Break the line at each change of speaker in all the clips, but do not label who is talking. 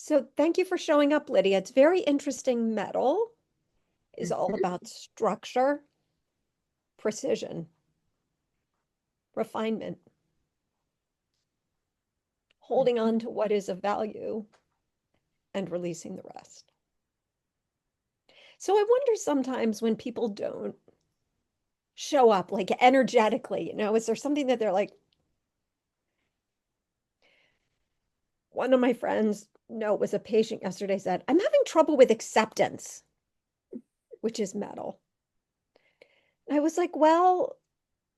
So thank you for showing up, Lydia. It's very interesting. Metal is all
Mhm.
about structure, precision, refinement, holding on to what is of value and releasing the rest. So I wonder sometimes when people don't show up like energetically, is there something that they're like, one of my friends, no, it was a patient yesterday said, I'm having trouble with acceptance, which is metal. And I was like, well,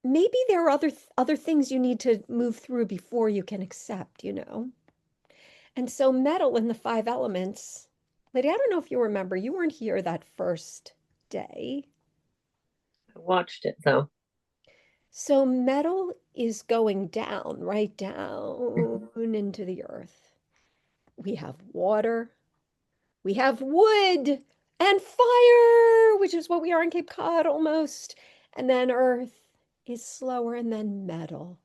maybe there are other things you need to move through before you can accept. And so metal in the five elements, Lydia, I don't know if you remember, you weren't here that first day.
I watched it though.
So metal is going down, right
Mhm.
down into the earth. We have water, we have wood and fire, which is what we are in Cape Cod almost. And then earth is slower, and then metal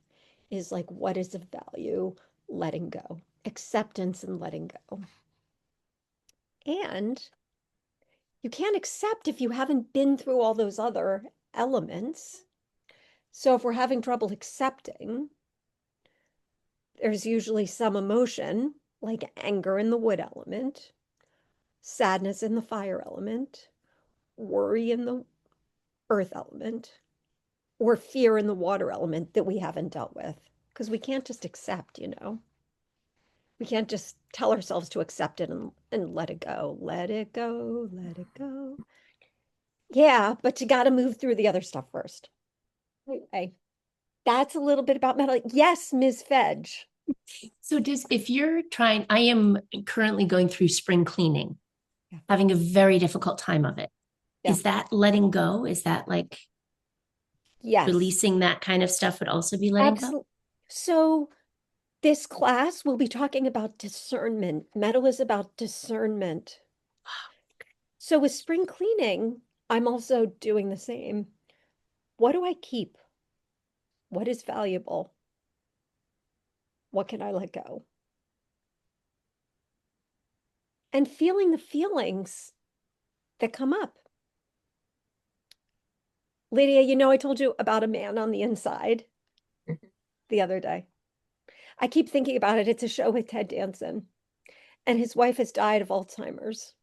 is like what is of value, letting go, acceptance and letting go. And you can't accept if you haven't been through all those other elements. So if we're having trouble accepting, there's usually some emotion like anger in the wood element, sadness in the fire element, worry in the earth element, or fear in the water element that we haven't dealt with. Because we can't just accept. We can't just tell ourselves to accept it and let it go. Let it go, let it go. Yeah, but you got to move through the other stuff first. Okay. That's a little bit about metal. Yes, Ms. Fedge.
So if you're trying, I am currently going through spring cleaning,
Yeah.
having a very difficult time of it.
Yeah.
Is that letting go? Is that like
Yes.
releasing that kind of stuff would also be letting go?
Absolutely. So this class will be talking about discernment. Metal is about discernment. So with spring cleaning, I'm also doing the same. What do I keep? What is valuable? What can I let go? And feeling the feelings that come up. Lydia, I told you about a man on the inside the other day. I keep thinking about it. It's a show with Ted Danson, and his wife has died of Alzheimer's.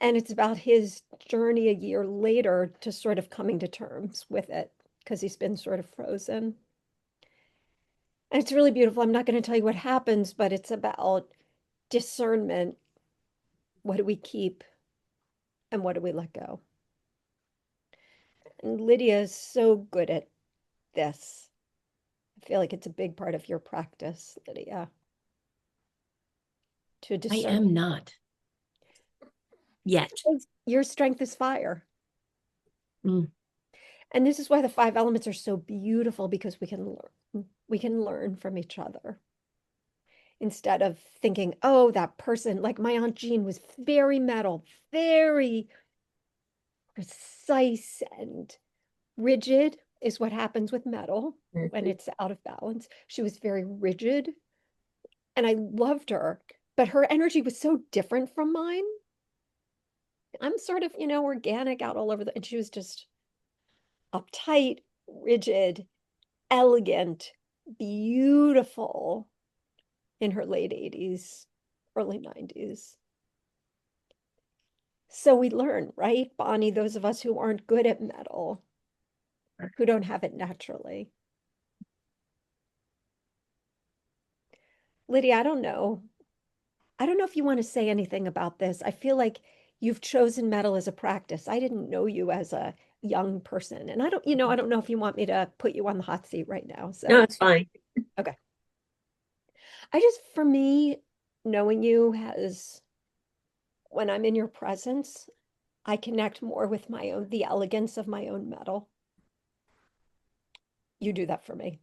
And it's about his journey a year later to sort of coming to terms with it because he's been sort of frozen. And it's really beautiful. I'm not going to tell you what happens, but it's about discernment. What do we keep and what do we let go? And Lydia is so good at this. I feel like it's a big part of your practice, Lydia, to
I
discern.
am not yet.
Your strength is fire.
Mm.
And this is why the five elements are so beautiful because we can learn from each other instead of thinking, oh, that person, like my Aunt Jean was very metal, very precise and rigid is what happens with metal when
Mhm.
it's out of balance. She was very rigid and I loved her, but her energy was so different from mine. I'm sort of, organic out all over and she was just uptight, rigid, elegant, beautiful in her late 80s, early 90s. So we learn, right, Bonnie, those of us who aren't good at metal, who don't have it naturally. Lydia, I don't know. I don't know if you want to say anything about this. I feel like you've chosen metal as a practice. I didn't know you as a young person. And I don't know if you want me to put you on the hot seat right now.
No,
So,
it's fine.
okay. For me, knowing you has, when I'm in your presence, I connect more with the elegance of my own metal. You do that for me.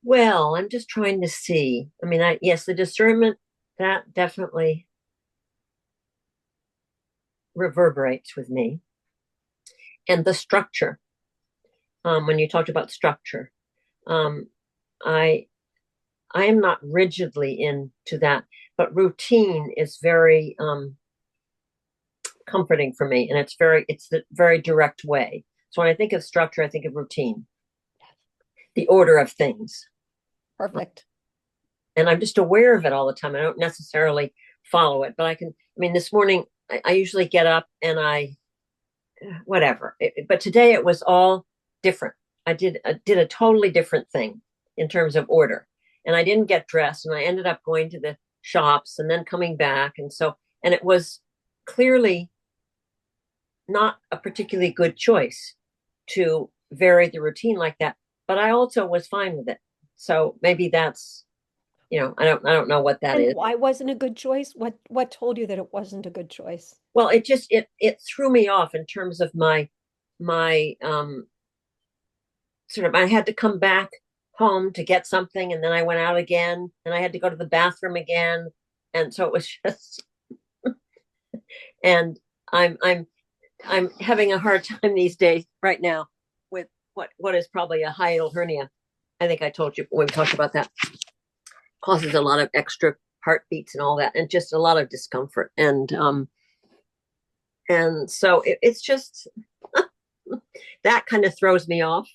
Well, I'm just trying to see. I mean, yes, the discernment that definitely reverberates with me, and the structure. When you talked about structure, um, I am not rigidly into that, but routine is very comforting for me, and it's the very direct way. So when I think of structure, I think of routine, the order of things,
Perfect.
and I'm just aware of it all the time. I don't necessarily follow it, but I can. I mean, this morning I usually get up and I whatever, but today it was all different. I did a totally different thing in terms of order, and I didn't get dressed, and I ended up going to the shops and then coming back, and it was clearly not a particularly good choice to vary the routine like that, but I also was fine with it. So maybe that's, I don't know what that
And
is.
why wasn't a good choice? What told you that it wasn't a good choice?
Well, it threw me off in terms of my sort of, I had to come back home to get something, and then I went out again, and I had to go to the bathroom again, and so it was just, and I'm having a hard time these days right now with what is probably a hiatal hernia. I think I told you when we talked about that. Causes a lot of extra heartbeats and all that, and just a lot of discomfort. And so it's just that kind of throws me off.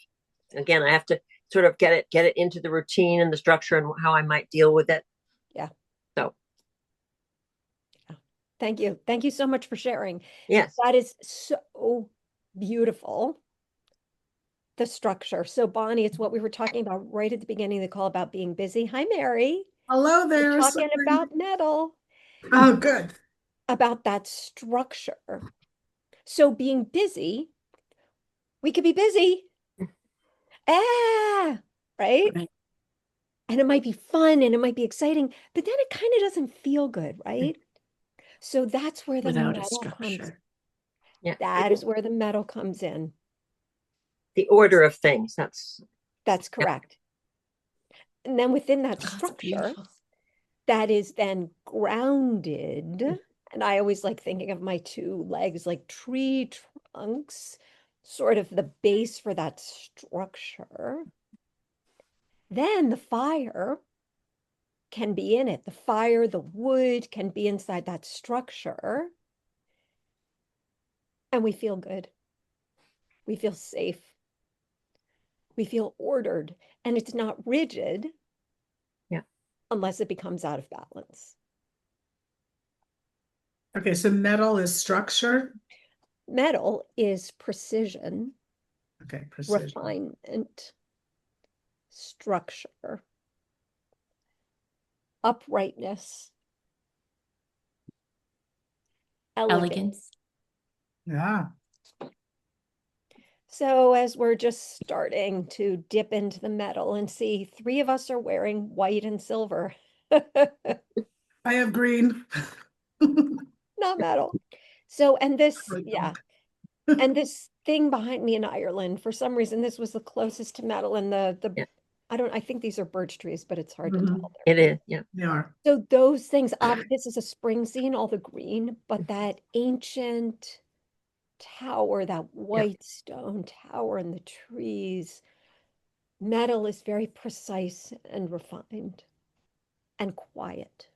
Again, I have to sort of get it into the routine and the structure and how I might deal with it.
Yeah.
So
Thank you. Thank you so much for sharing.
yes.
That is so beautiful. The structure. So Bonnie, it's what we were talking about right at the beginning of the call about being busy. Hi, Mary.
Hello
We're
there.
talking
Sorry.
about metal,
Oh, good.
about that structure. So being busy, we could be busy. Right?
Right.
And it might be fun and it might be exciting, but then it kind of doesn't feel good, right? So that's where the
Without a
metal comes.
structure.
Yeah.
That is where the metal comes in.
The order of things.
That's correct. And then within that
Oh, that's
structure,
beautiful.
that is then grounded. And I always like thinking of my two legs like tree trunks, sort of the base for that structure. Then the fire can be in it. The fire, the wood can be inside that structure. And we feel good. We feel safe. We feel ordered. And it's not rigid.
Yeah.
Unless it becomes out of balance.
Okay, so metal is structure.
Metal is precision,
Okay, precision.
refinement, structure, uprightness, elegance.
Elegance.
Yeah.
So as we're just starting to dip into the metal and see, three of us are wearing white and silver.
I have green.
Not metal. So, and this,
Really
yeah.
don't.
And this thing behind me in Ireland, for some reason, this was the closest to metal, and
Yeah.
I think these are birch trees, but it's hard to
Mhm.
tell there.
It is. Yeah.
They are.
So those things, this is a spring scene, all the green, but that ancient tower, that white stone tower in the trees, metal is very precise and refined and quiet.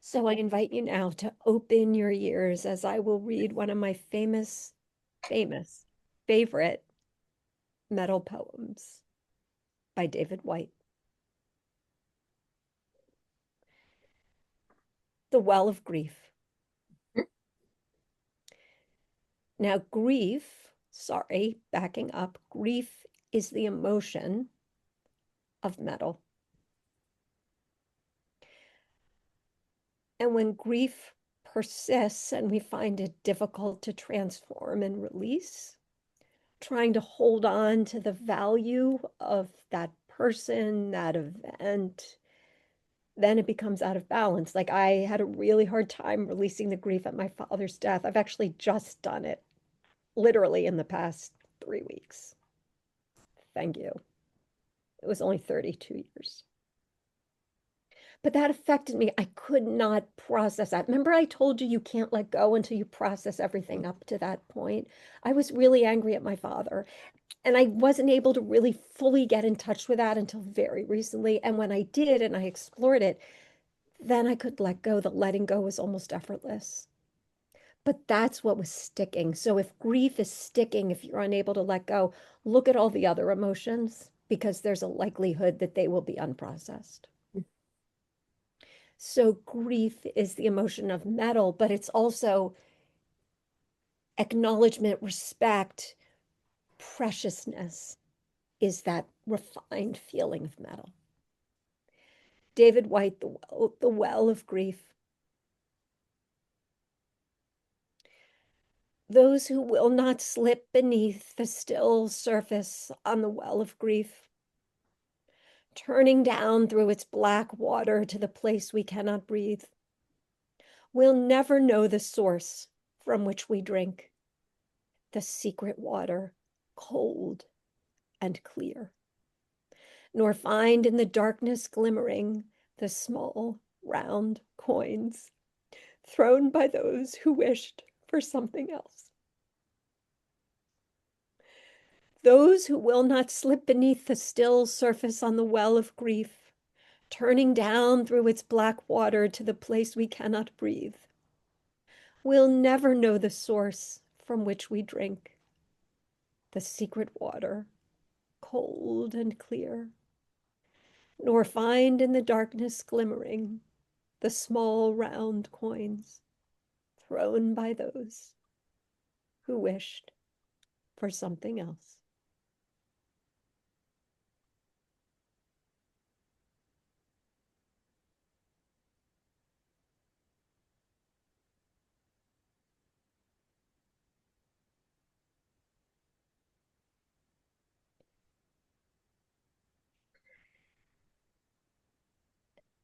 So I invite you now to open your ears as I will read one of my famous favorite metal poems by David Whyte. The Well of Grief. Now, backing up, grief is the emotion of metal. And when grief persists and we find it difficult to transform and release, trying to hold on to the value of that person, that event, then it becomes out of balance. Like I had a really hard time releasing the grief at my father's death. I've actually just done it literally in the past 3 weeks. Thank you. It was only 32 years. But that affected me. I could not process that. Remember, I told you you can't let go until you process everything up to that point. I was really angry at my father, and I wasn't able to really fully get in touch with that until very recently. And when I did and I explored it, then I could let go. The letting go was almost effortless. But that's what was sticking. So if grief is sticking, if you're unable to let go, look at all the other emotions because there's a likelihood that they will be unprocessed. So grief is the emotion of metal, but it's also acknowledgement, respect, preciousness is that refined feeling of metal. David Whyte, the well of grief. Those who will not slip beneath the still surface on the well of grief, turning down through its black water to the place we cannot breathe, will never know the source from which we drink, the secret water, cold and clear, nor find in the darkness glimmering the small round coins thrown by those who wished for something else. Those who will not slip beneath the still surface on the well of grief, turning down through its black water to the place we cannot breathe, will never know the source from which we drink, the secret water, cold and clear, nor find in the darkness glimmering the small round coins thrown by those who wished for something else.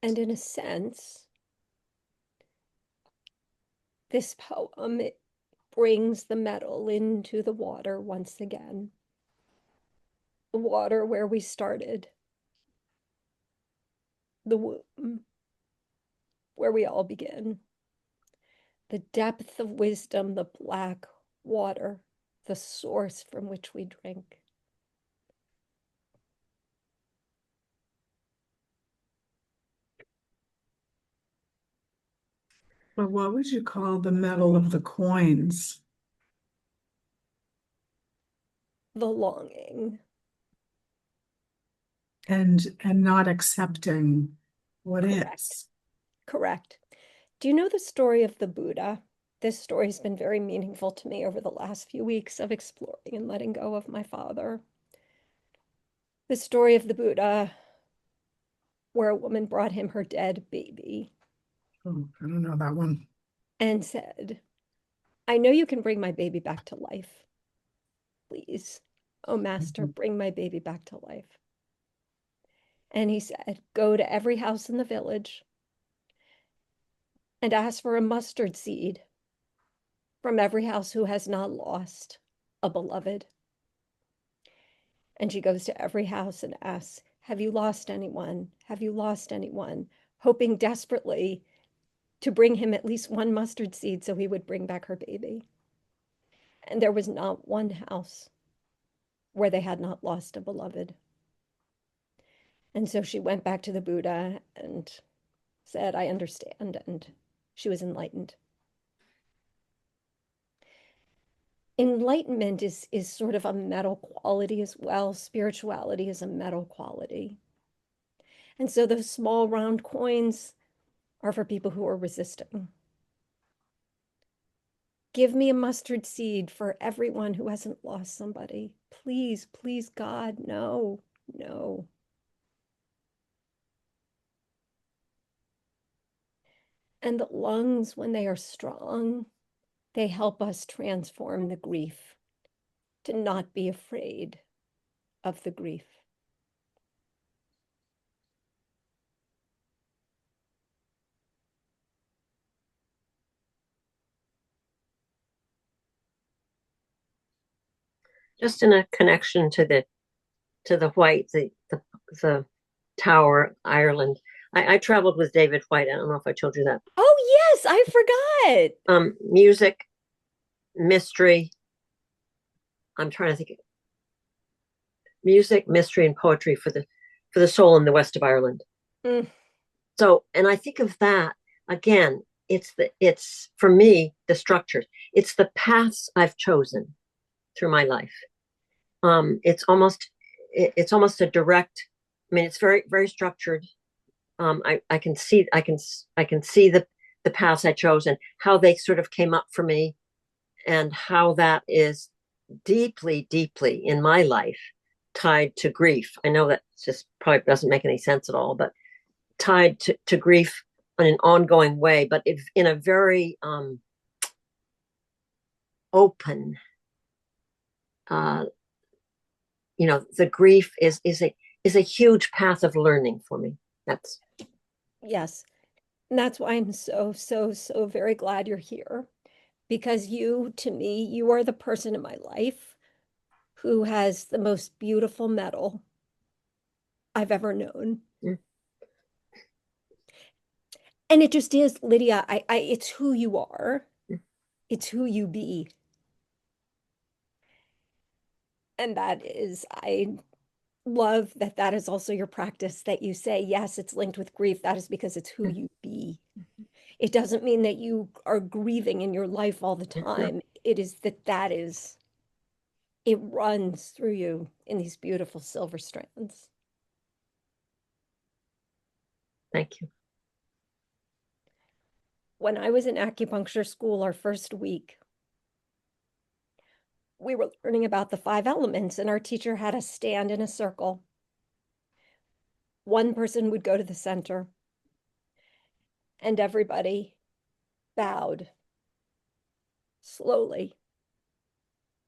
And in a sense, this poem brings the metal into the water once again. The water where we started, the womb where we all begin, the depth of wisdom, the black water, the source from which we drink.
But what would you call the metal of the coins?
The longing.
And not accepting what
Correct.
is.
Correct. Do you know the story of the Buddha? This story has been very meaningful to me over the last few weeks of exploring and letting go of my father. The story of the Buddha, where a woman brought him her dead baby
Oh, I don't know that one.
and said, I know you can bring my baby back to life. Please, oh master, bring my baby back to life. And he said, go to every house in the village and ask for a mustard seed from every house who has not lost a beloved. And she goes to every house and asks, have you lost anyone? Have you lost anyone? Hoping desperately to bring him at least one mustard seed so he would bring back her baby. And there was not one house where they had not lost a beloved. And so she went back to the Buddha and said, I understand. And she was enlightened. Enlightenment is sort of a metal quality as well. Spirituality is a metal quality. And so those small round coins are for people who are resisting. Give me a mustard seed for everyone who hasn't lost somebody. Please, please, God, no, no. And the lungs, when they are strong, they help us transform the grief, to not be afraid of the grief.
Just in a connection to the White, the Tower, Ireland. I traveled with David White. I don't know if I told you that.
Oh, yes, I forgot.
Music, mystery. I'm trying to think. Music, mystery, and poetry for the soul in the west of Ireland.
Mm.
So, and I think of that again. It's for me the structures. It's the paths I've chosen through my life. It's almost a direct. I mean, it's very very structured. I can see the paths I chose and how they sort of came up for me, and how that is deeply deeply in my life tied to grief. I know that just probably doesn't make any sense at all, but tied to grief in an ongoing way, but if in a very open, uh, the grief is a huge path of learning for me. That's
Yes. And that's why I'm so, so, so very glad you're here. Because you, to me, you are the person in my life who has the most beautiful metal I've ever known.
Mm.
And it just is, Lydia, it's who you are. It's who you be. And that is, I love that that is also your practice, that you say, yes, it's linked with grief. That is because it's who you be. It doesn't mean that you are grieving in your life all the time. It is that it runs through you in these beautiful silver strands.
Thank you.
When I was in acupuncture school, our first week, we were learning about the 5 elements, and our teacher had us stand in a circle. One person would go to the center, and everybody bowed slowly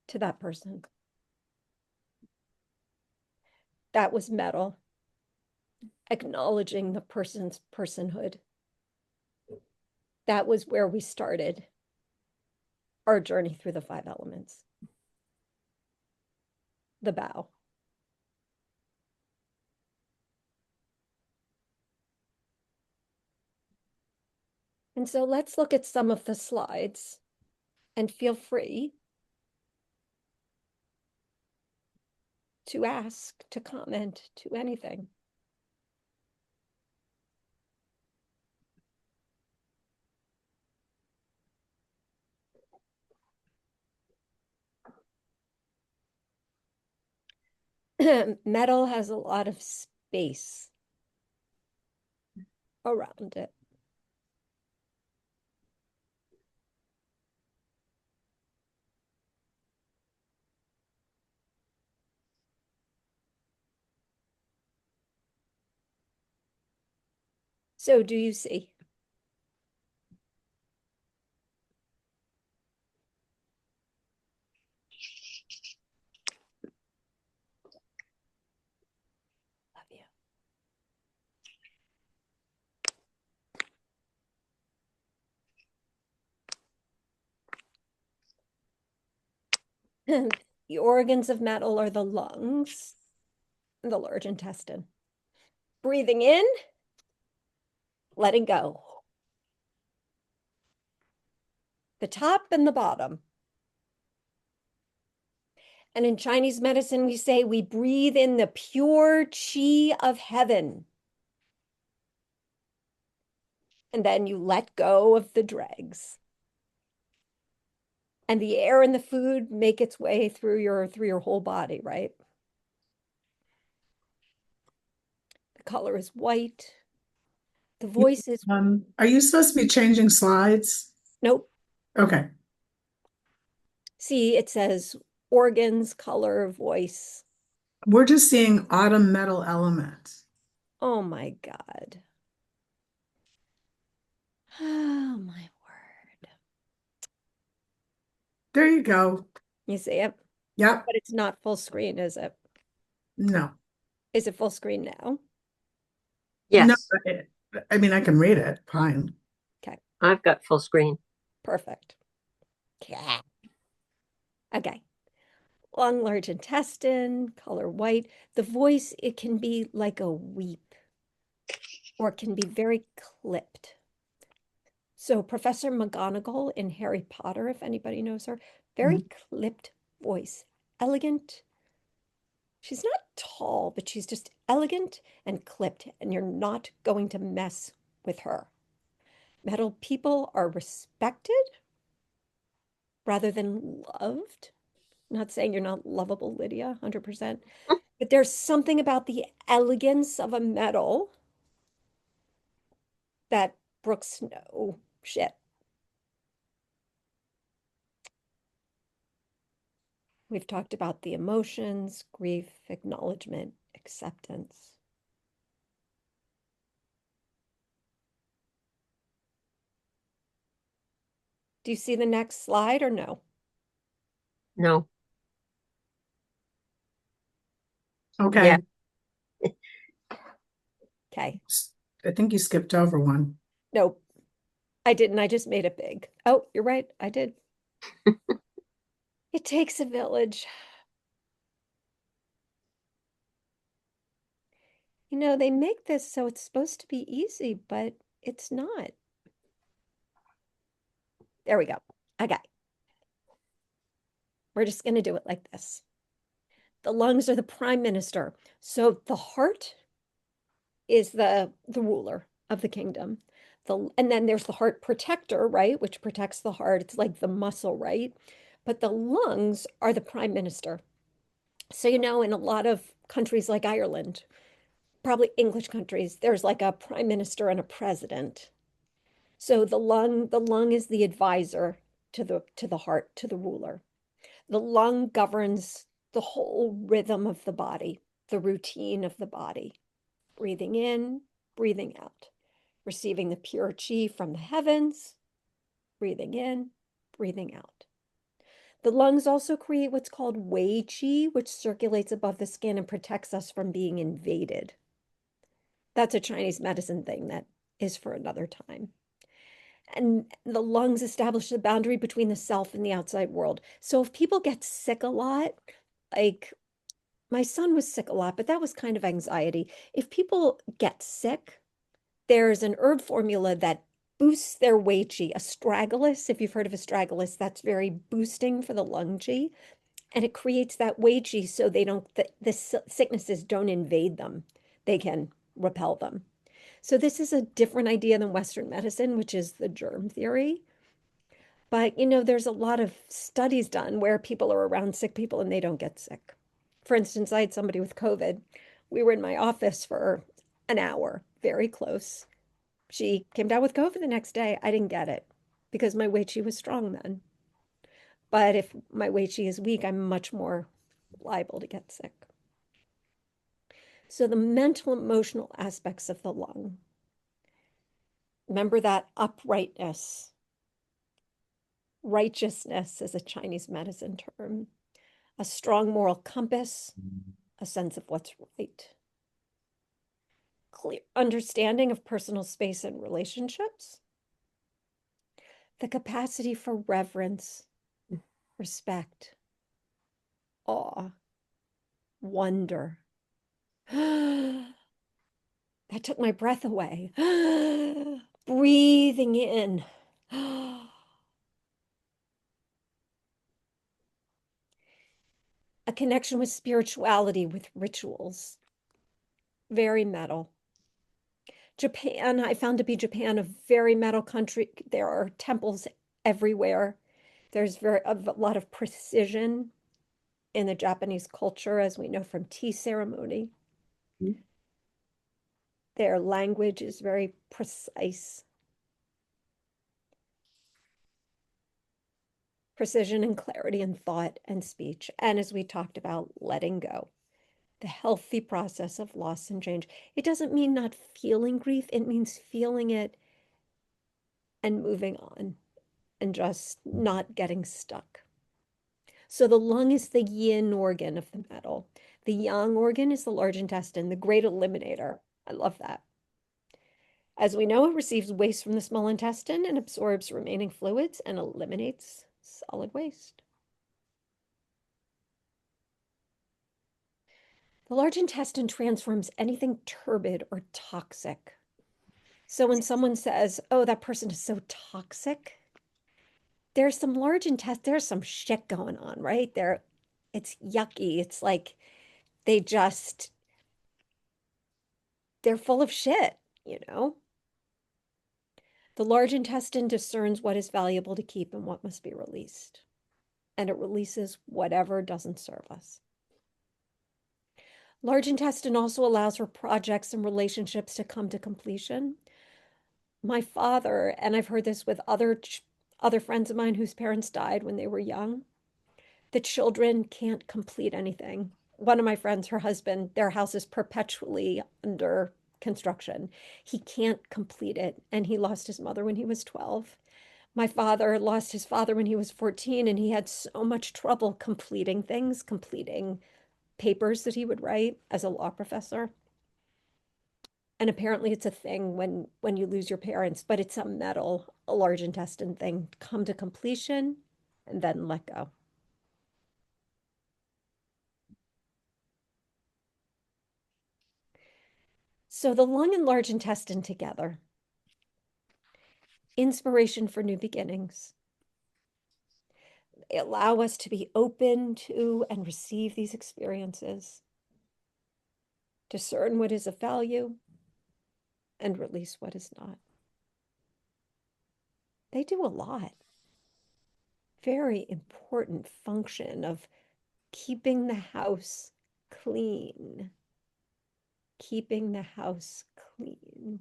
to that person. That was metal, acknowledging the person's personhood. That was where we started our journey through the 5 elements. The bow. And so let's look at some of the slides, and feel free to ask, to comment, to anything. Metal has a lot of space around it. So do you see? Love you. The organs of metal are the lungs and the large intestine. Breathing in, letting go. The top and the bottom. And in Chinese medicine, we say we breathe in the pure qi of heaven. And then you let go of the dregs. And the air and the food make its way through your whole body, right? The color is white. The voice is
Are you supposed to be changing slides?
nope.
Okay.
See, it says organs, color, voice.
We're just seeing autumn metal elements.
Oh my God. Oh my word.
There you go.
You see it?
Yep.
But it's not full screen, is it?
No.
Is it full screen now?
No,
Yes,
I mean, I can read it. Fine.
Okay,
I've got full screen.
perfect. Yeah. Okay. Lung, large intestine, color white. The voice, it can be like a weep. or it can be very clipped. So Professor McGonagall in Harry Potter, if anybody knows her, very clipped voice, elegant. She's not tall, but she's just elegant and clipped, and you're not going to mess with her. Metal people are respected rather than loved. I'm not saying you're not lovable, Lydia, 100%, but there's something about the elegance of a metal that Brooks, no shit. We've talked about the emotions, grief, acknowledgement, acceptance. Do you see the next slide or no?
No.
Okay.
Yeah.
Okay.
I think you skipped over one.
Nope. I didn't. I just made it big. Oh, you're right. I did. It takes a village. You know, they make this so it's supposed to be easy, but it's not. There we go. Okay. We're just going to do it like this. The lungs are the prime minister. So the heart is the ruler of the kingdom. And then there's the heart protector, right, which protects the heart. It's like the muscle, right? But the lungs are the prime minister. So, you know, in a lot of countries like Ireland, probably English countries, there's like a prime minister and a president. So the lung is the advisor to the heart, to the ruler. The lung governs the whole rhythm of the body, the routine of the body. Breathing in, breathing out, receiving the pure chi from the heavens, breathing in, breathing out. The lungs also create what's called Wei Qi, which circulates above the skin and protects us from being invaded. That's a Chinese medicine thing that is for another time. And the lungs establish the boundary between the self and the outside world. So if people get sick a lot, like my son was sick a lot, but that was kind of anxiety. If people get sick, there's an herb formula that boosts their Wei Qi, astragalus. If you've heard of astragalus, that's very boosting for the lung Qi. And it creates that Wei Qi so they don't, the sicknesses don't invade them. They can repel them. So this is a different idea than Western medicine, which is the germ theory. But, you know, there's a lot of studies done where people are around sick people and they don't get sick. For instance, I had somebody with COVID. We were in my office for an hour, very close. She came down with COVID the next day. I didn't get it because my Wei Qi was strong then. But if my Wei Qi is weak, I'm much more liable to get sick. So the mental, emotional aspects of the lung. Remember that uprightness. Righteousness is a Chinese medicine term. A strong moral compass, a sense of what's right. Clear understanding of personal space and relationships. The capacity for reverence, respect, awe, wonder. That took my breath away. Breathing in. A connection with spirituality, with rituals. Very metal. Japan, I found to be Japan a very metal country. There are temples everywhere. There's a lot of precision in the Japanese culture, as we know from tea ceremony.
Mhm.
Their language is very precise. Precision and clarity in thought and speech. And as we talked about, letting go. The healthy process of loss and change. It doesn't mean not feeling grief. It means feeling it and moving on and just not getting stuck. So the lung is the yin organ of the metal. The yang organ is the large intestine, the great eliminator. I love that. As we know, it receives waste from the small intestine and absorbs remaining fluids and eliminates solid waste. The large intestine transforms anything turbid or toxic. So when someone says, oh, that person is so toxic, there's some large intestine, there's some shit going on, right? It's yucky. It's like they just, they're full of shit, you know? The large intestine discerns what is valuable to keep and what must be released. And it releases whatever doesn't serve us. Large intestine also allows for projects and relationships to come to completion. My father, and I've heard this with other friends of mine whose parents died when they were young, the children can't complete anything. One of my friends, her husband, their house is perpetually under construction. He can't complete it, and he lost his mother when he was 12. My father lost his father when he was 14, and he had so much trouble completing things, completing papers that he would write as a law professor. And apparently it's a thing when you lose your parents, but it's a large intestine thing. Come to completion and then let go. So the lung and large intestine together. Inspiration for new beginnings. They allow us to be open to and receive these experiences. Discern what is of value and release what is not. They do a lot. Very important function of keeping the house clean. Keeping the house clean.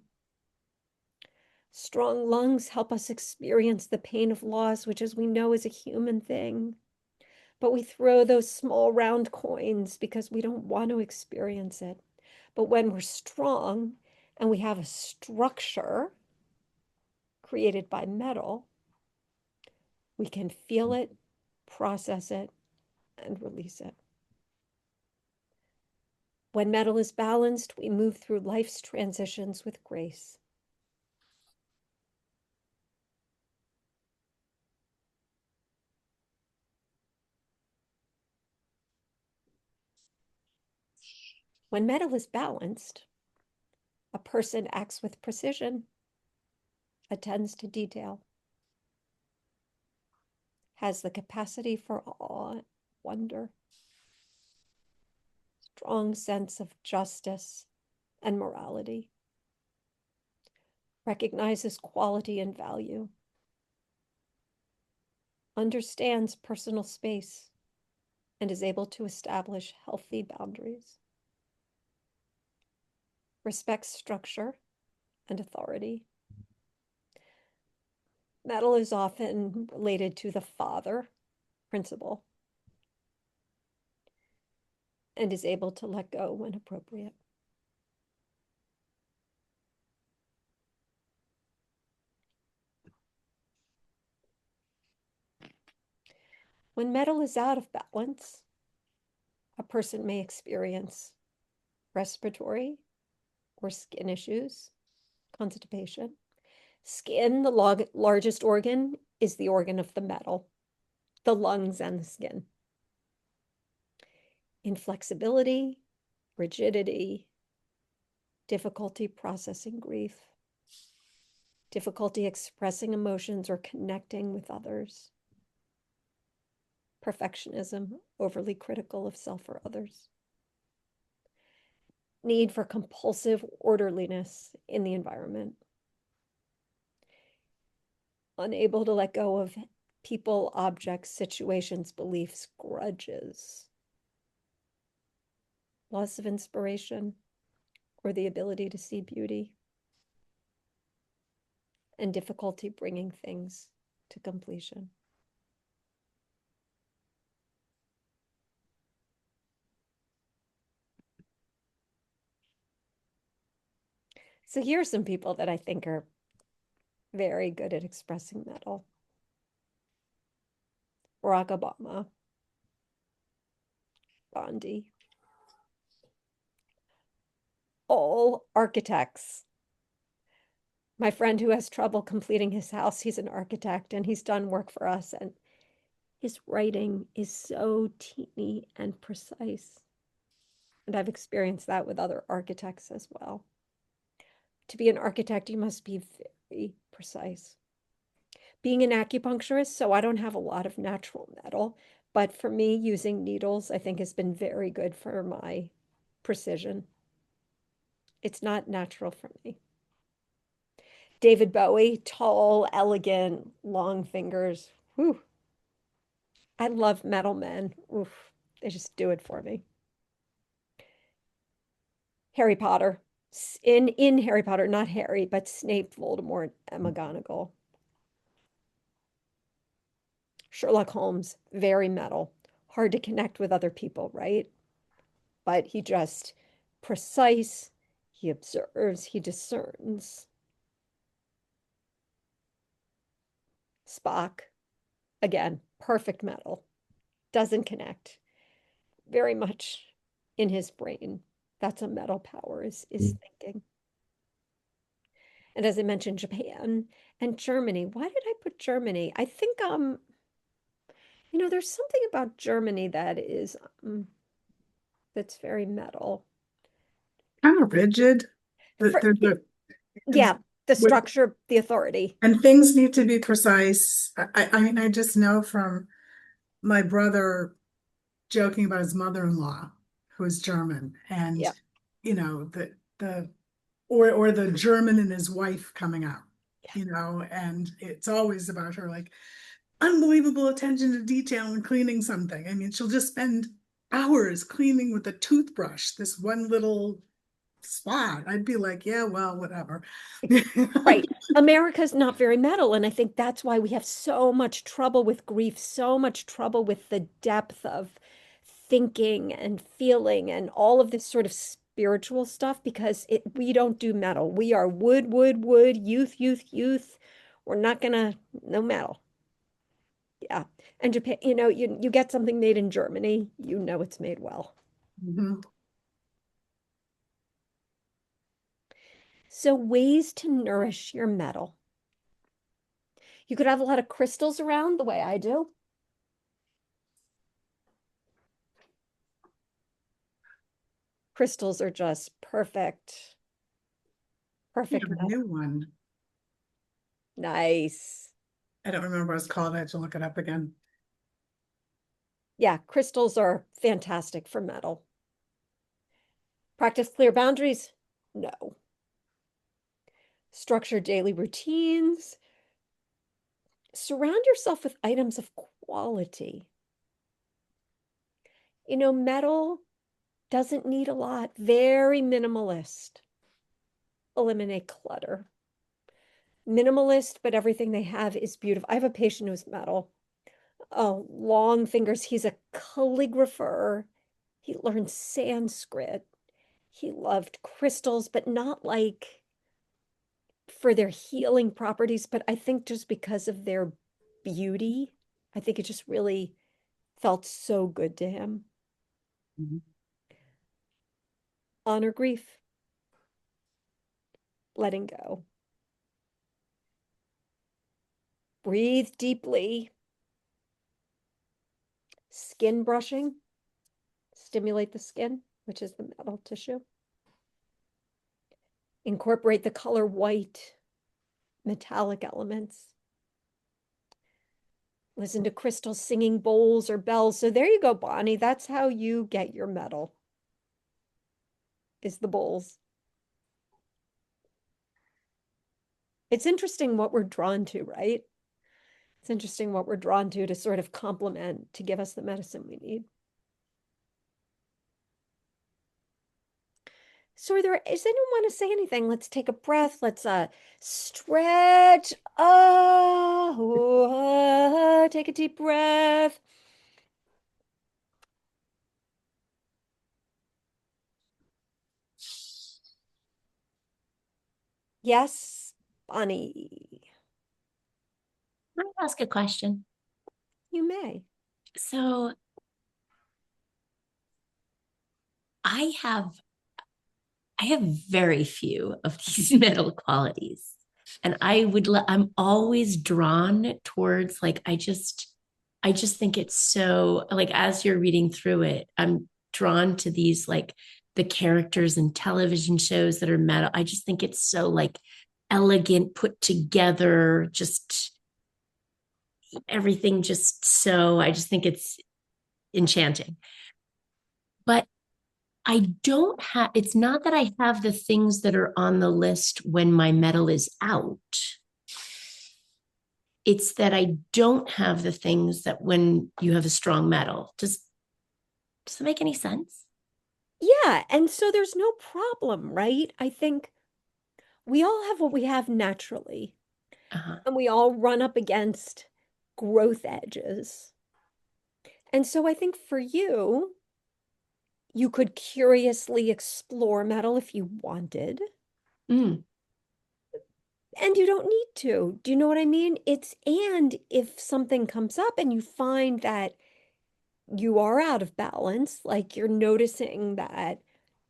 Strong lungs help us experience the pain of loss, which, as we know, is a human thing. But we throw those small round coins because we don't want to experience it. But when we're strong and we have a structure created by metal, we can feel it, process it, and release it. When metal is balanced, we move through life's transitions with grace. When metal is balanced, a person acts with precision, attends to detail, has the capacity for awe, wonder, strong sense of justice and morality, recognizes quality and value, understands personal space, and is able to establish healthy boundaries, respects structure and authority. Metal is often related to the father principle and is able to let go when appropriate. When metal is out of balance, a person may experience respiratory or skin issues, constipation. Skin, the largest organ, is the organ of the metal, the lungs and the skin. Inflexibility, rigidity, difficulty processing grief, difficulty expressing emotions or connecting with others, perfectionism, overly critical of self or others, need for compulsive orderliness in the environment, unable to let go of people, objects, situations, beliefs, grudges, loss of inspiration or the ability to see beauty, and difficulty bringing things to completion. So here are some people that I think are very good at expressing metal. Barack Obama, Gandhi, all architects. My friend who has trouble completing his house, he's an architect and he's done work for us, and his writing is so teeny and precise. And I've experienced that with other architects as well. To be an architect, you must be very precise. Being an acupuncturist, so I don't have a lot of natural metal, but for me, using needles, I think has been very good for my precision. It's not natural for me. David Bowie, tall, elegant, long fingers. Whew. I love metal men. Oof, they just do it for me. Harry Potter. In Harry Potter, not Harry, but Snape, Voldemort, and McGonagall. Sherlock Holmes, very metal. Hard to connect with other people, right? But he just precise, he observes, he discerns. Spock, again, perfect metal. Doesn't connect. Very much in his brain. That's a metal power is thinking. And as I mentioned, Japan and Germany. Why did I put Germany? I think there's something about Germany that is that's very metal.
Kind of rigid.
For-
There's a,
yeah, the
with-
structure, the authority.
and things need to be precise. I mean, I just know from my brother joking about his mother-in-law, who's German, and
Yeah.
the or the German and his wife coming out, and it's always about her like unbelievable attention to detail and cleaning something. I mean, she'll just spend hours cleaning with a toothbrush this one little spot. I'd be like, yeah, well, whatever.
Right. America's not very metal, and I think that's why we have so much trouble with grief, so much trouble with the depth of thinking and feeling and all of this sort of spiritual stuff because we don't do metal. We are wood, wood, wood, youth, youth, youth. We're not gonna no metal. Yeah. And Japan, you get something made in Germany, it's made well.
Mhm.
So ways to nourish your metal. You could have a lot of crystals around the way I do. Crystals are just perfect.
I
Perfect
have a
metal.
new one.
Nice.
I don't remember what it's called. I have to look it up again.
Yeah, crystals are fantastic for metal. Practice clear boundaries? No. Structure daily routines. Surround yourself with items of quality. Metal doesn't need a lot. Very minimalist. Eliminate clutter. Minimalist, but everything they have is beautiful. I have a patient who's metal. Oh, long fingers. He's a calligrapher. He learned Sanskrit. He loved crystals, but not like for their healing properties, but I think just because of their beauty. I think it just really felt so good to him.
Mhm.
Honor grief. Letting go. Breathe deeply. Skin brushing. Stimulate the skin, which is the metal tissue. Incorporate the color white, metallic elements. Listen to crystals singing bowls or bells. So there you go, Bonnie. That's how you get your metal, is the bowls. It's interesting what we're drawn to, right? It's interesting what we're drawn to sort of complement, to give us the medicine we need. So does anyone want to say anything? Let's take a breath. Let's stretch. Take a deep breath. Yes, Bonnie,
Let me ask a question.
you may.
So I have very few of these metal qualities. And I'm always drawn towards like I just think it's so like as you're reading through it, I'm drawn to these like the characters in television shows that are metal. I just think it's so like elegant, put together, just everything just so, I just think it's enchanting. But I don't have, it's not that I have the things that are on the list when my metal is out. It's that I don't have the things that when you have a strong metal. Does that make any sense?
Yeah, and so there's no problem, right? I think we all have what we have naturally,
Uh-huh.
and we all run up against growth edges. And so I think for you, you could curiously explore metal if you wanted,
Mm,
and you don't need to. Do you know what I mean? And if something comes up and you find that you are out of balance, like you're noticing that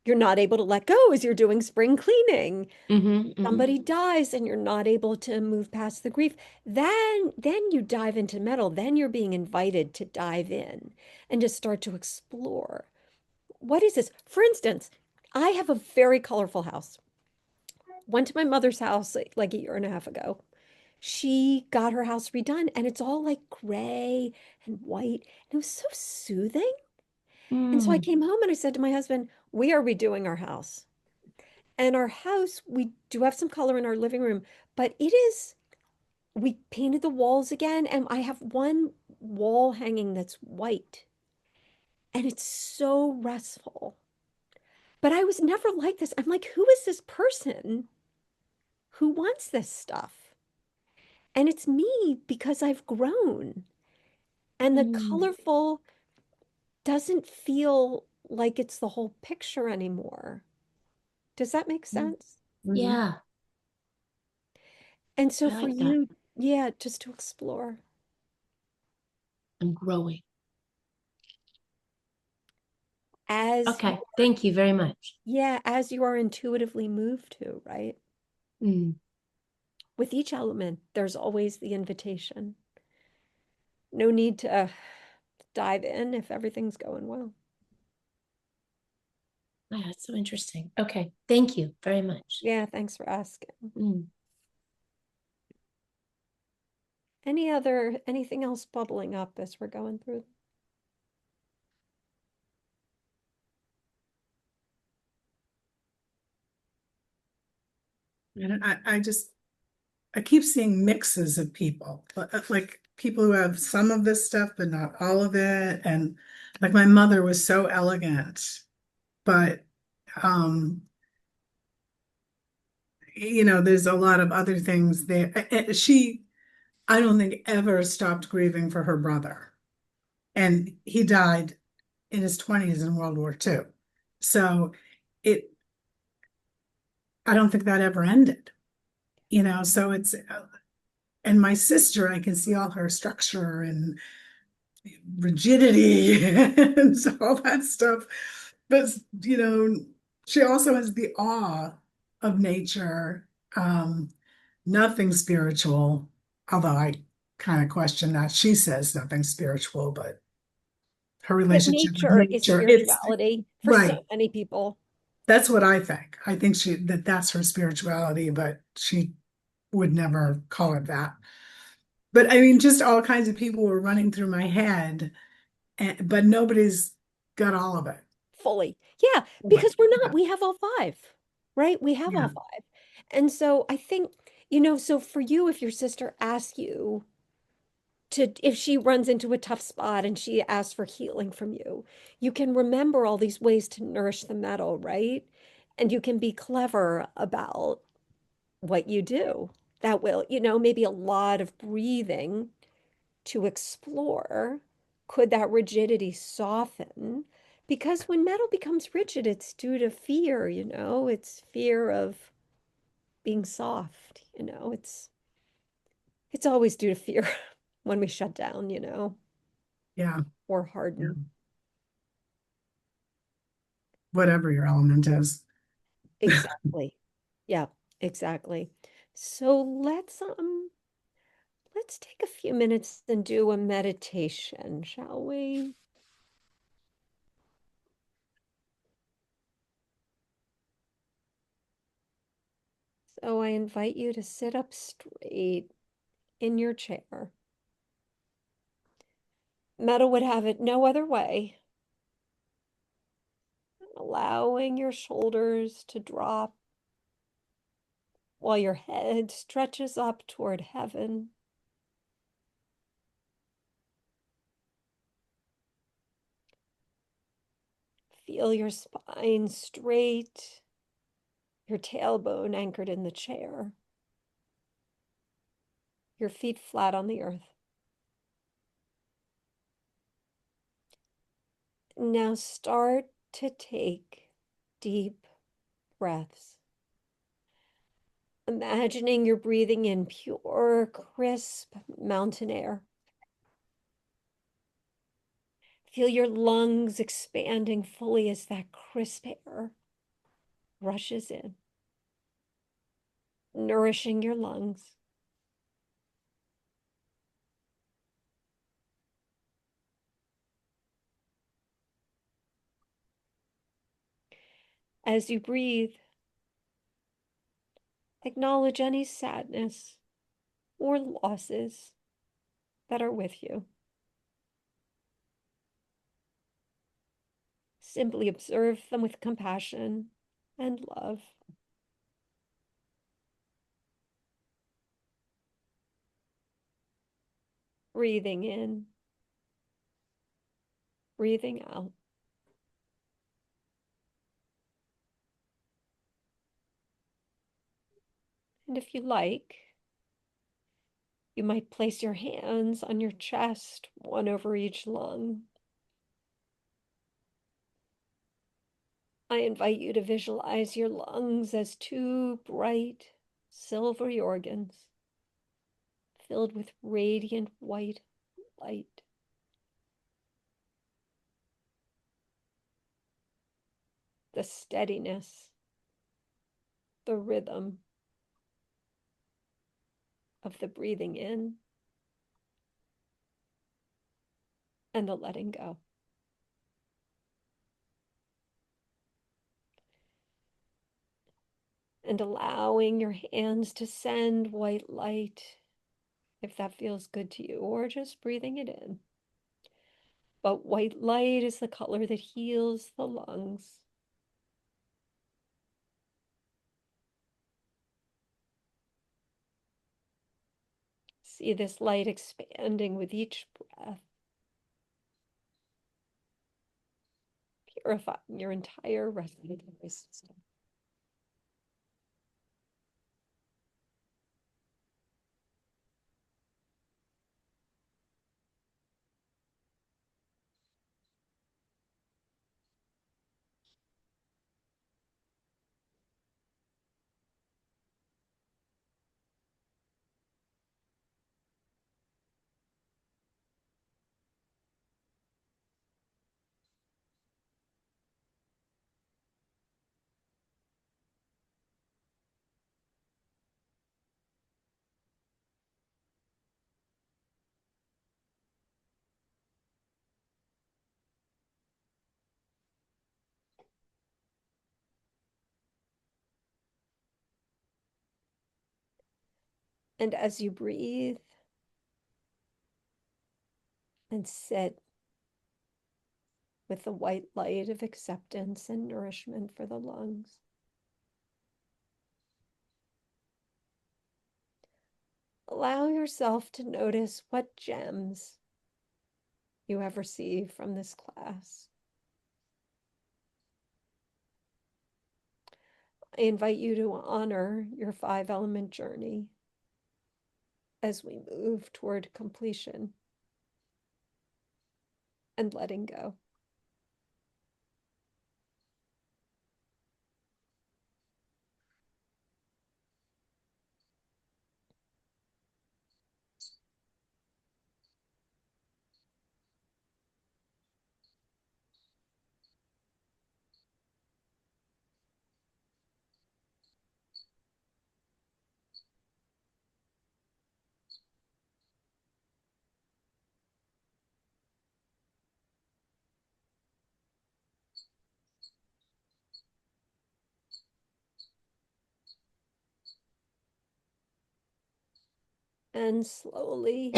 you're not able to let go as you're doing spring cleaning,
mhm.
somebody dies and you're not able to move past the grief, then you dive into metal. Then you're being invited to dive in and to start to explore. What is this? For instance, I have a very colorful house. Went to my mother's house like a year and a half ago. She got her house redone and it's all like gray and white. And it was so soothing. And so I
Mm,
came home and I said to my husband, we are redoing our house. And our house, we do have some color in our living room, but we painted the walls again. And I have one wall hanging that's white. And it's so restful. But I was never like this. I'm like, who is this person who wants this stuff? And it's me because I've grown. And the
mm,
colorful doesn't feel like it's the whole picture anymore. Does that make
mm.
sense?
Yeah,
And so
I
for
like that.
you, yeah, just to explore
I'm growing.
as you,
Okay, thank you very much.
yeah, as you are intuitively moved to, right?
Mm,
With each element, there's always the invitation. No need to dive in if everything's going well.
wow, that's so interesting. Okay, thank you very much.
Yeah, thanks for asking.
Mm.
Anything else bubbling up as we're going through?
And I keep seeing mixes of people, like people who have some of this stuff, but not all of it. And like my mother was so elegant, but um, there's a lot of other things there. She, I don't think ever stopped grieving for her brother. And he died in his 20s in World War II. So it, I don't think that ever ended, so and my sister, I can see all her structure and rigidity and all that stuff. But, she also has the awe of nature, nothing spiritual, although I kind of question that. She says nothing spiritual, but her
But
relationship with
nature is
nature, it's
spirituality for
right.
so many people.
That's what I think. I think that's her spirituality, but she would never call it that. But I mean, just all kinds of people were running through my head, but nobody's got all of it.
Fully. Yeah,
But
because we're not,
yeah,
we have all five, right? We have all
yeah,
five. And so I think, so for you, if your sister asks you if she runs into a tough spot and she asks for healing from you, you can remember all these ways to nourish the metal, right? And you can be clever about what you do. That will, maybe a lot of breathing to explore. Could that rigidity soften? Because when metal becomes rigid, it's due to fear, it's fear of being soft, it's always due to fear when we shut down,
yeah,
or
yeah.
harden.
Whatever your element is.
Exactly. Yeah, exactly. So let's take a few minutes and do a meditation, shall we? So I invite you to sit up straight in your chair. Meta would have it no other way. Allowing your shoulders to drop while your head stretches up toward heaven. Feel your spine straight, your tailbone anchored in the chair, your feet flat on the earth. Now start to take deep breaths. Imagining you're breathing in pure, crisp mountain air. Feel your lungs expanding fully as that crisp air rushes in, nourishing your lungs. As you breathe, acknowledge any sadness or losses that are with you. Simply observe them with compassion and love. Breathing in, breathing out. And if you like, you might place your hands on your chest, one over each lung. I invite you to visualize your lungs as two bright, silvery organs filled with radiant white light. The steadiness, the rhythm of the breathing in and the letting go. And allowing your hands to send white light if that feels good to you, or just breathing it in. But white light is the color that heals the lungs. See this light expanding with each breath, purifying your entire respiratory system. And as you breathe and sit with the white light of acceptance and nourishment for the lungs, allow yourself to notice what gems you have received from this class. I invite you to honor your 5-element journey as we move toward completion and letting go. And slowly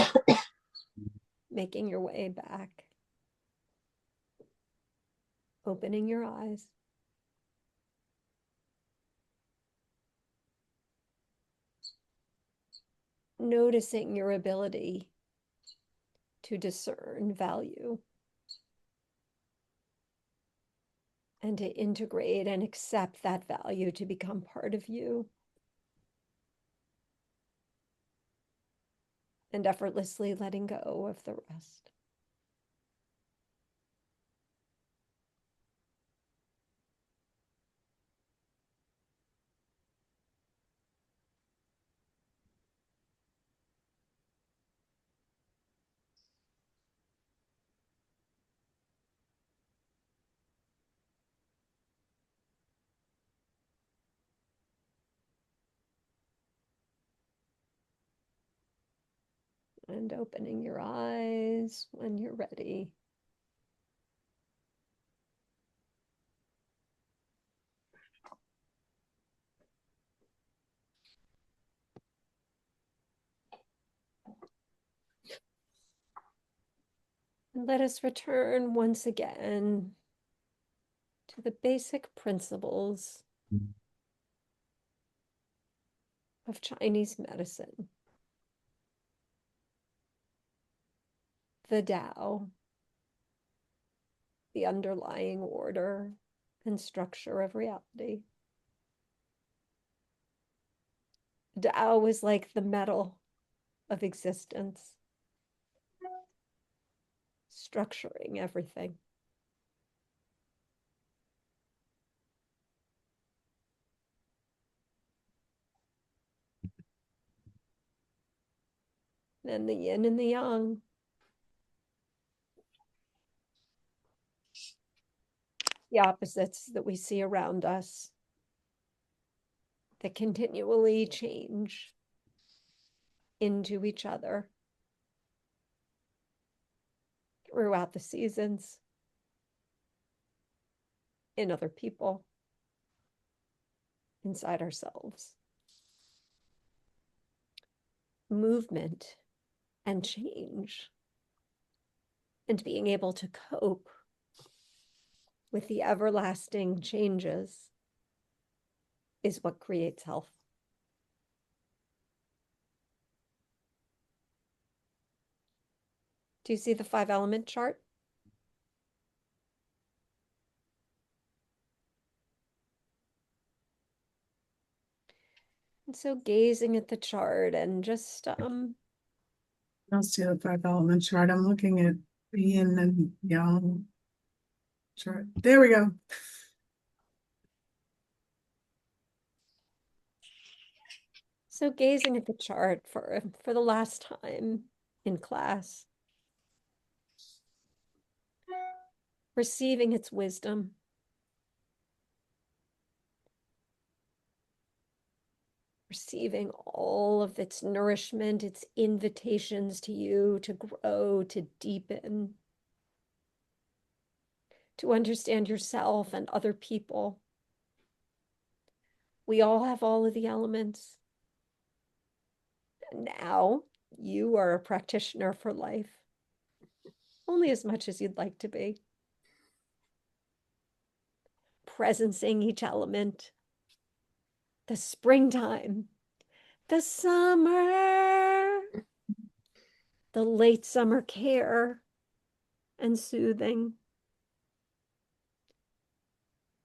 making your way back. Opening your eyes. Noticing your ability to discern value and to integrate and accept that value to become part of you. And effortlessly letting go of the rest. And opening your eyes when you're ready. And let us return once again to the basic principles of Chinese medicine. The Tao, the underlying order and structure of reality. Tao is like the metal of existence, structuring everything. And the yin and the yang. The opposites that we see around us that continually change into each other throughout the seasons, in other people, inside ourselves. Movement and change, and being able to cope with the everlasting changes is what creates health. Do you see the 5-element chart? And so gazing at the chart and just
I don't see the 5-element chart. I'm looking at the yin and yang chart. There we go.
so gazing at the chart for the last time in class, receiving its wisdom, receiving all of its nourishment, its invitations to you to grow, to deepen, to understand yourself and other people. We all have all of the elements. And now you are a practitioner for life, only as much as you'd like to be. Presencing each element, the springtime, the summer, the late summer care and soothing,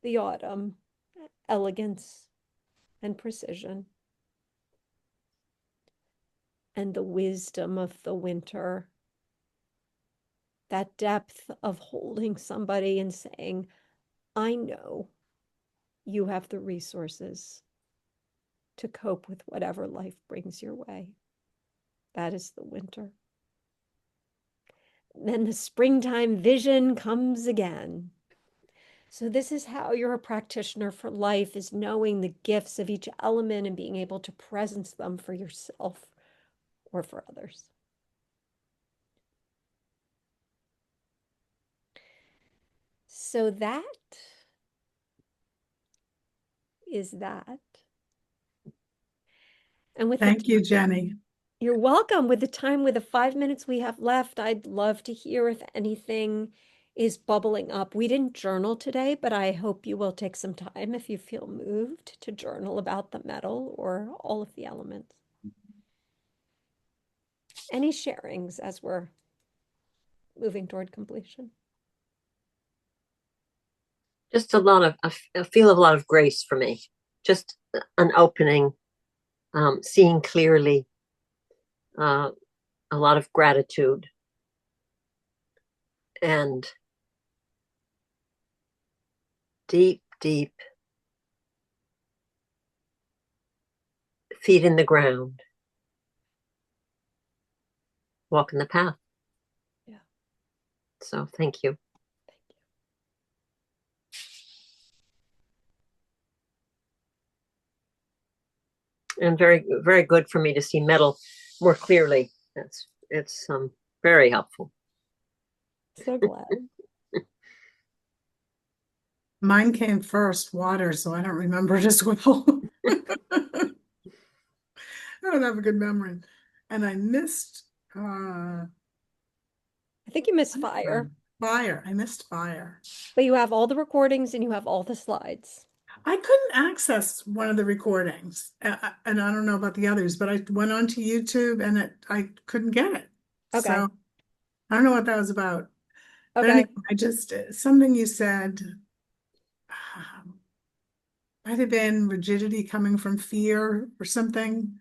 the autumn, elegance and precision, and the wisdom of the winter, that depth of holding somebody and saying, I know you have the resources to cope with whatever life brings your way. That is the winter. Then the springtime vision comes again. So this is how you're a practitioner for life, is knowing the gifts of each element and being able to presence them for yourself or for others. So that is that. And with
Thank you, Jenny.
You're welcome. With the 5 minutes we have left, I'd love to hear if anything is bubbling up. We didn't journal today, but I hope you will take some time if you feel moved to journal about the metal or all of the elements. Any sharings as we're moving toward completion?
Just I feel a lot of grace for me. Just an opening, seeing clearly, a lot of gratitude, and deep, deep feet in the ground, walking the path.
Yeah.
So thank you. And very, very good for me to see metal more clearly. It's very helpful.
So glad.
Mine came first, water, so I don't remember it as well. I don't have a good memory. And I missed
I think you missed fire,
fire. I missed fire.
but you have all the recordings and you have all the slides.
I couldn't access one of the recordings, and I don't know about the others, but I went onto YouTube and I couldn't get it.
Okay.
So I don't know what that was about. But
Okay.
anyway, I just something you said might have been rigidity coming from fear or something.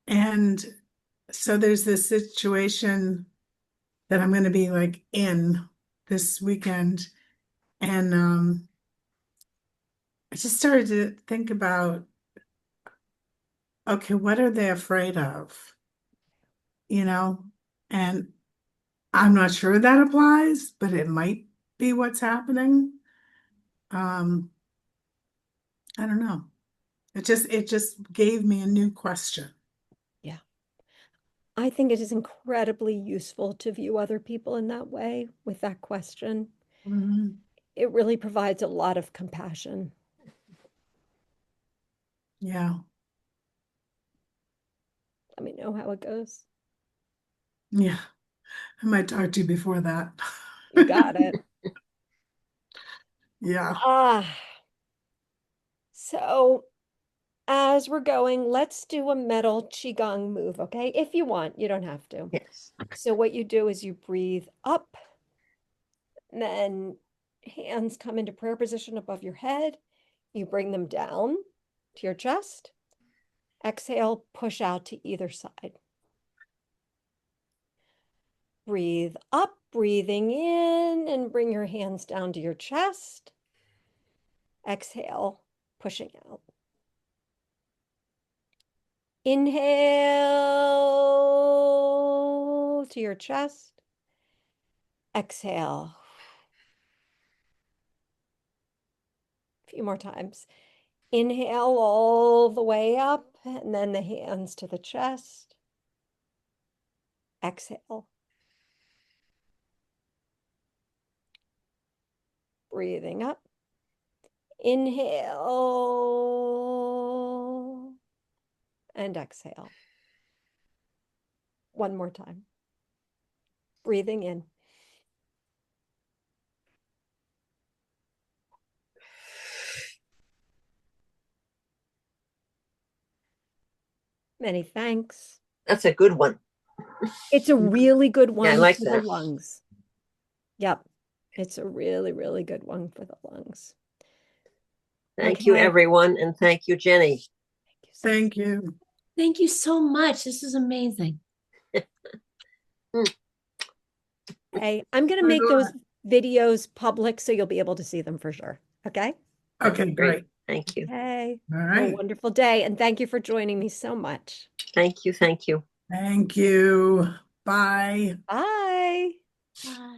And so there's this situation that I'm going to be like in this weekend, and I just started to think about, okay, what are they afraid of? You know, and I'm not sure that applies, but it might be what's happening. I don't know. It just gave me a new question.
Yeah. I think it is incredibly useful to view other people in that way with that question.
Mhm.
It really provides a lot of compassion.
Yeah.
Let me know how it goes.
Yeah. I might talk to you before that.
You got it.
Yeah.
So as we're going, let's do a metal qigong move, okay? If you want, you don't have to.
Yes.
So what you do is you breathe up, and then hands come into prayer position above your head. You bring them down to your chest. Exhale, push out to either side. Breathe up, breathing in, and bring your hands down to your chest. Exhale, pushing out. Inhale to your chest. Exhale. A few more times. Inhale all the way up, and then the hands to the chest. Exhale. Breathing up. Inhale and exhale. One more time. Breathing in. Many thanks.
That's a good one.
It's a really good
Yeah, I
one
like
for the
that.
lungs. Yep. It's a really, really good one for the lungs.
Thank you,
Okay.
everyone, and thank you, Jenny.
Thank you.
Thank you so much. This is amazing.
Hey, I'm going to make those videos public so you'll be able to see them for sure. Okay?
Okay, great.
Thank you.
Hey,
All
have a
right.
wonderful day. And thank you for joining me so much.
Thank you. Thank you.
Thank you. Bye.
Bye.
Bye.